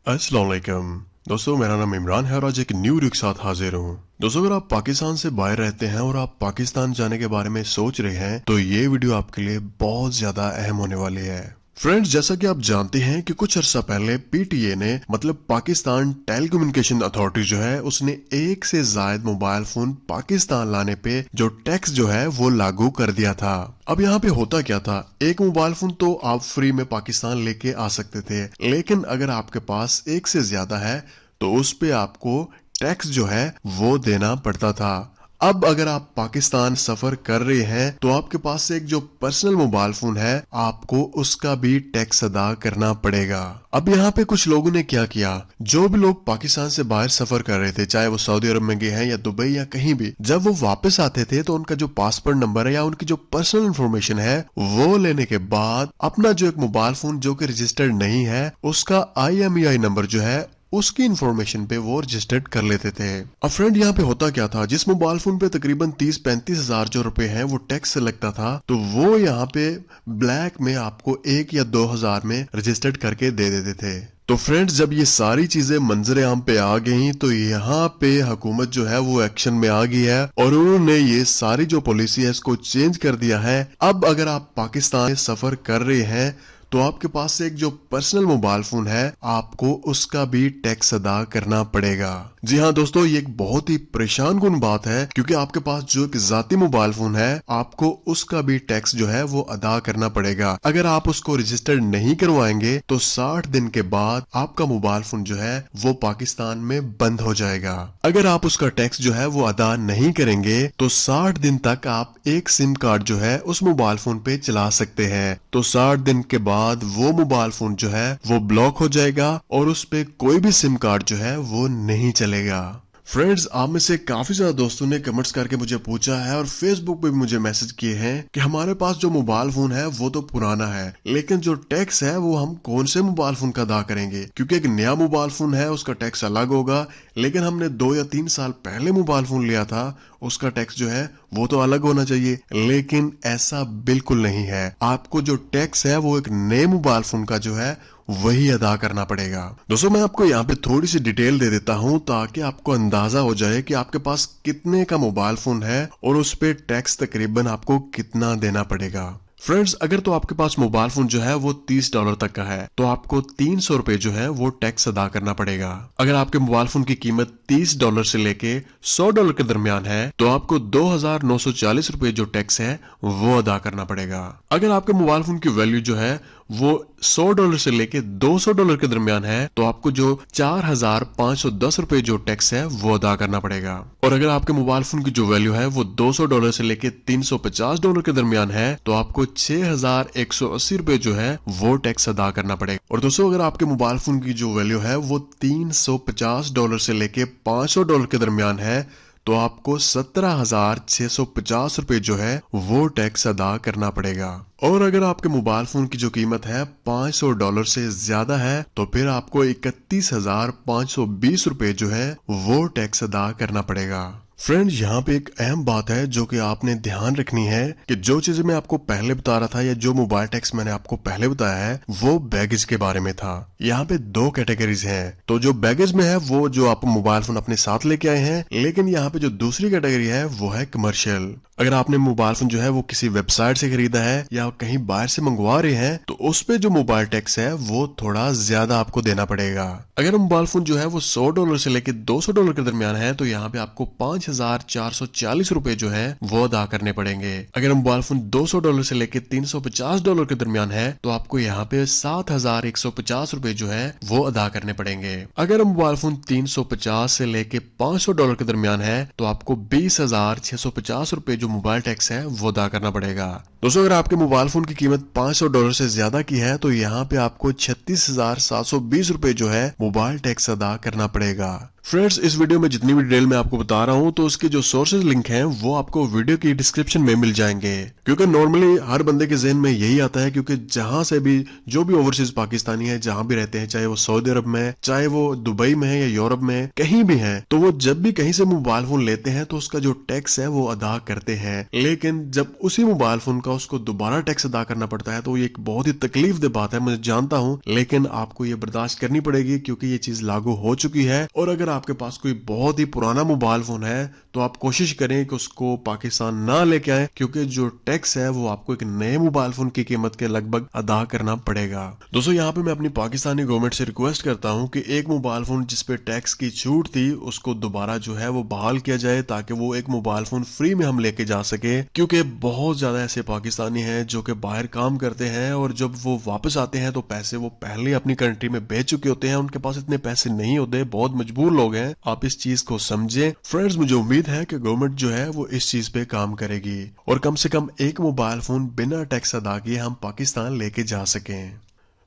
अस्सलाम वालेकुम दोस्तों, मेरा नाम इमरान है और आज एक न्यू वीडियो के साथ हाजिर हूँ। दोस्तों, अगर आप पाकिस्तान से बाहर रहते हैं और आप पाकिस्तान जाने के बारे में सोच रहे हैं तो ये वीडियो आपके लिए बहुत ज्यादा अहम होने वाली है। फ्रेंड्स, जैसा कि आप जानते हैं कि कुछ अर्सा पहले पीटीए ने मतलब पाकिस्तान टेलीकम्युनिकेशन अथॉरिटी जो है उसने एक से ज्यादा मोबाइल फोन पाकिस्तान लाने पे जो टैक्स जो है वो लागू कर दिया था। अब यहाँ पे होता क्या था, एक मोबाइल फोन तो आप फ्री में पाकिस्तान लेके आ सकते थे, लेकिन अगर आपके पास एक से ज्यादा है तो उस पे आपको टैक्स जो है वो देना पड़ता था। अब अगर आप पाकिस्तान सफर कर रहे हैं तो आपके पास एक जो पर्सनल मोबाइल फोन है आपको उसका भी टैक्स अदा करना पड़ेगा। अब यहाँ पे कुछ लोगों ने क्या किया, जो भी लोग पाकिस्तान से बाहर सफर कर रहे थे, चाहे वो सऊदी अरब में गए हैं या दुबई या कहीं भी, जब वो वापस आते थे तो उनका जो पासपोर्ट नंबर है या उनकी जो पर्सनल इंफॉर्मेशन है वो लेने के बाद अपना जो एक मोबाइल फोन जो कि रजिस्टर्ड नहीं है उसका IMEI नंबर जो है उसकी इंफॉर्मेशन पे वो रजिस्टर्ड कर लेते थे। अब फ्रेंड, यहाँ पे होता क्या था, जिस मोबाइल फोन पे तकरीबन 30-35 हजार जो रुपए हैं वो टैक्स से लगता था, तो वो यहाँ पे ब्लैक में आपको 1 या 2 हजार में रजिस्टर्ड करके दे देते थे। तो फ्रेंड्स, जब ये सारी चीजें मंजरे आम पे आ गई तो यहाँ पे हुकूमत जो है वो एक्शन में आ गई है और उन्होंने ये सारी जो पॉलिसी है इसको चेंज कर दिया है। अब अगर आप पाकिस्तान में सफर कर रहे हैं तो आपके पास एक जो पर्सनल मोबाइल फोन है आपको उसका भी टैक्स अदा करना पड़ेगा। जी हाँ दोस्तों, ये एक बहुत ही परेशान कुन बात है क्योंकि आपके पास जो एक जाती मोबाइल फोन है आपको उसका भी टैक्स जो है वो अदा करना पड़ेगा। अगर आप उसको रजिस्टर्ड नहीं करवाएंगे तो 60 दिन के बाद आपका मोबाइल फोन जो है वो पाकिस्तान में बंद हो जाएगा। अगर आप उसका टैक्स जो है वो अदा नहीं करेंगे तो 60 दिन तक आप एक सिम कार्ड जो है उस मोबाइल फोन पे चला सकते हैं। तो 60 दिन के बाद वो मोबाइल फोन जो है वो ब्लॉक हो जाएगा और उस पे कोई भी सिम कार्ड जो है वो नहीं चलेगा। फ्रेंड्स, आप में से काफी ज्यादा दोस्तों ने कमेंट्स करके मुझे पूछा है और फेसबुक पे भी मुझे मैसेज किए हैं कि हमारे पास जो मोबाइल फोन है वो तो पुराना है, लेकिन जो टैक्स है वो हम कौन से मोबाइल फोन का अदा करेंगे, क्योंकि एक नया मोबाइल फोन है उसका टैक्स अलग होगा, लेकिन हमने 2 या 3 साल पहले मोबाइल फोन लिया था उसका टैक्स जो है वो तो अलग होना चाहिए। लेकिन ऐसा बिल्कुल नहीं है, आपको जो टैक्स है वो एक नए मोबाइल फोन का जो है वही अदा करना पड़ेगा। दोस्तों, मैं आपको यहाँ पे थोड़ी सी डिटेल दे देता हूँ ताकि आपको अंदाजा हो जाए कि आपके पास कितने का मोबाइल फोन है और उस पे टैक्स तकरीबन आपको कितना देना पड़ेगा। फ्रेंड्स, अगर तो आपके पास मोबाइल फोन जो है वो $30 तक का है तो आपको 300 रुपए जो है वो टैक्स अदा करना पड़ेगा। अगर आपके मोबाइल फोन की कीमत $30 से लेके $100 के दरमियान है तो आपको 2,940 रुपए जो टैक्स है वो अदा करना पड़ेगा। अगर आपके मोबाइल फोन की वैल्यू जो है वो $100 से लेके $200 के दरमियान है तो आपको जो 4,510 रुपए जो टैक्स है वो अदा करना पड़ेगा। और अगर आपके मोबाइल फोन की जो वैल्यू है वो $200 से लेके $350 के दरमियान है तो आपको 6,180 रुपए जो है वो टैक्स अदा करना पड़ेगा। और दोस्तों, अगर आपके मोबाइल फोन की जो वैल्यू है वो $350 से लेके $500 के दरमियान है तो आपको 17,650 रुपए जो है वो टैक्स अदा करना पड़ेगा। और अगर आपके मोबाइल फोन की जो कीमत है $500 से ज्यादा है तो फिर आपको 31,520 रुपए जो है वो टैक्स अदा करना पड़ेगा। फ्रेंड्स, यहाँ पे एक अहम बात है जो कि आपने ध्यान रखनी है कि जो चीजें मैं आपको पहले बता रहा था या जो मोबाइल टैक्स मैंने आपको पहले बताया है वो बैगेज के बारे में था। यहाँ पे 2 कैटेगरीज हैं। तो जो बैगेज में है वो जो आप मोबाइल फोन अपने साथ लेके आए हैं, लेकिन यहाँ पे जो दूसरी कैटेगरी है वो है कमर्शियल। अगर आपने मोबाइल फोन जो है वो किसी वेबसाइट से खरीदा है या कहीं बाहर से मंगवा रहे हैं तो उस पे जो मोबाइल टैक्स है वो थोड़ा ज्यादा आपको देना पड़ेगा। अगर मोबाइल फोन जो है वो $100 से लेके $200 के दरमियान है तो यहाँ पे आपको 5,440 रुपए जो है वो अदा करने पड़ेंगे। अगर मोबाइल फोन $200 से लेके $350 के दरमियान है तो आपको यहाँ पे 7,150 रुपए जो है वो अदा करने पड़ेंगे। अगर मोबाइल फोन 350 से लेके $500 के दरमियान है तो आपको 20,650 रुपए जो मोबाइल टैक्स है वो अदा करना पड़ेगा। दोस्तों, अगर आपके मोबाइल फोन की कीमत $500 से ज्यादा की है तो यहाँ पे आपको 36,720 रुपए जो है मोबाइल टैक्स अदा करना पड़ेगा। फ्रेंड्स, इस वीडियो में जितनी भी डिटेल मैं आपको बता रहा हूँ तो उसके जो सोर्सेज लिंक हैं वो आपको वीडियो की डिस्क्रिप्शन में मिल जाएंगे, क्योंकि नॉर्मली हर बंदे के जहन में यही आता है, क्योंकि जहां से भी जो भी ओवरसीज पाकिस्तानी है जहां भी रहते हैं, चाहे वो सऊदी अरब में, चाहे वो दुबई में है या यूरोप में, कहीं भी है, तो वो जब भी कहीं से मोबाइल फोन लेते हैं तो उसका जो टैक्स है वो अदा करते हैं। लेकिन जब उसी मोबाइल फोन का उसको दोबारा टैक्स अदा करना पड़ता है, तो ये एक बहुत ही तकलीफदेह बात है, मुझे जानता हूं, लेकिन आपको ये बर्दाश्त करनी पड़ेगी क्योंकि ये चीज लागू हो चुकी है। और अगर आपके पास कोई बहुत ही पुराना मोबाइल फोन है तो आप कोशिश करें कि उसको पाकिस्तान ना लेके आए, क्योंकि जो टैक्स है वो आपको एक नए मोबाइल फोन की कीमत के लगभग अदा करना पड़ेगा। दोस्तों यहाँ पे मैं अपनी पाकिस्तानी गवर्नमेंट से रिक्वेस्ट करता हूँ कि एक मोबाइल फोन जिसपे टैक्स की छूट थी उसको दोबारा जो है वो बहाल किया जाए, ताकि वो एक मोबाइल फोन फ्री में हम लेके जा सके। क्योंकि बहुत ज्यादा ऐसे पाकिस्तानी हैं जो कि बाहर काम करते हैं और जब वो वापस आते हैं तो पैसे वो पहले अपनी कंट्री में भेज चुके होते हैं, उनके पास इतने पैसे नहीं होते, बहुत मजबूर लोग हैं। आप इस चीज को समझें फ्रेंड्स। मुझे उम्मीद है कि गवर्नमेंट जो है वो इस चीज पे काम करेगी और कम से कम एक मोबाइल फोन बिना टैक्स अदा किए हम पाकिस्तान लेके जा सकें।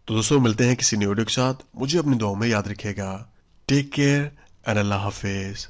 तो दोस्तों मिलते हैं किसी न्यू वीडियो के साथ, मुझे अपनी दुआओं में याद रखिएगा। टेक केयर एंड अल्लाह हाफिज।